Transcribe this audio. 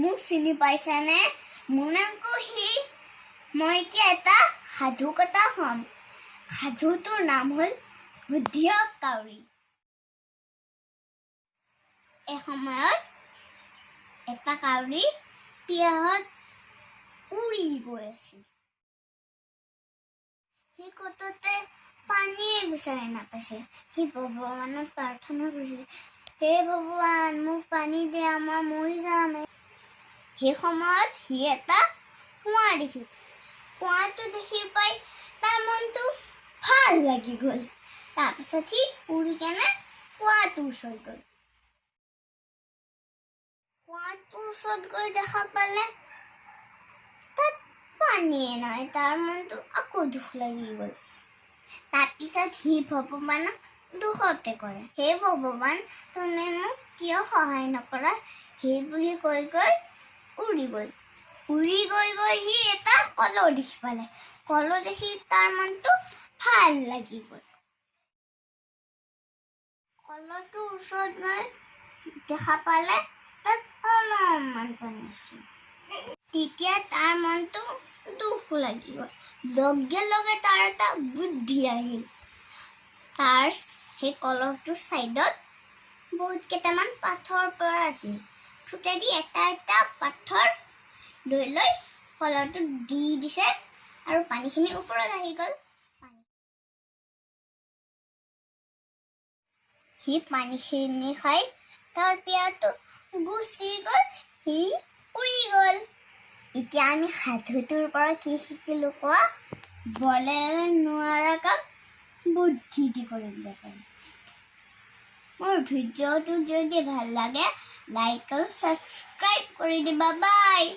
মোক চিনি পাইছানে? মোৰ নাম কুহি। মই এতিয়া এটা সাধু কথা হ'ম। সাধুটোৰ নাম হ'ল বুদ্ধিয়ক কাউৰী। এসময়ত এটা কাউৰী পিয়াহত উৰি গৈ আছিল। সি কততে পানীয়ে বিচাৰি নাপাইছে। সি ভগৱানক প্ৰাৰ্থনা কৰিছিল, হে ভগৱান, মোক পানী দিয়া, মই মৰি যাম। সেই সময়ত সি এটা কুঁৱা দেখিল। কুঁৱাটো দেখি পাই তাৰ মনটো ভাল লাগি গ'ল। তাৰপিছত সি উৰি কেনে কুঁৱাটোৰ ওচৰত গ'ল। কুঁৱাটোৰ ওচৰত গৈ দেখা পালে তাত পানীয়ে নাই। তাৰ মনটো আকৌ দুখ লাগি গ'ল। তাৰপিছত সি ভগৱানক দুখতে কৰে, হে ভগৱান, তুমি মোক কিয় সহায় নকৰা? সেই বুলি কৈ উৰি গ'ল। উৰি গৈ সি এটা কলহ দেখি পালে। কলহ দেখি তাৰ মনটো ভাল লাগি গ'ল। কলহটোৰ ওচৰত গৈ দেখা পালে তাত অলপমান পানী আছিল। তেতিয়া তাৰ মনটো দুখ লাগি গ'ল। লগে লগে তাৰ এটা বুদ্ধি আহিল। তাৰ সেই কলহটোৰ ছাইডত বহুত কেইটামান পাথৰ পৰা আছিল। ঠোঁটেদি এটা এটা পাথৰ লৈ কলহটোত দি দিছে আৰু পানীখিনি ওপৰত আহি গ'ল। সি পানীখিনি খাই তাৰ পিয়াহটো গুচি গ'ল, সি উৰি গ'ল। এতিয়া আমি সাধুটোৰ পৰা কি শিকিলো কোৱা? বলেৰে নোৱাৰা কাম বুদ্ধি দি কৰিব পাৰি। মোৰ ভিডিঅ'টো যদি ভাল লাগে লাইক আৰু ছাবস্ক্ৰাইব কৰি দিবা। বাই।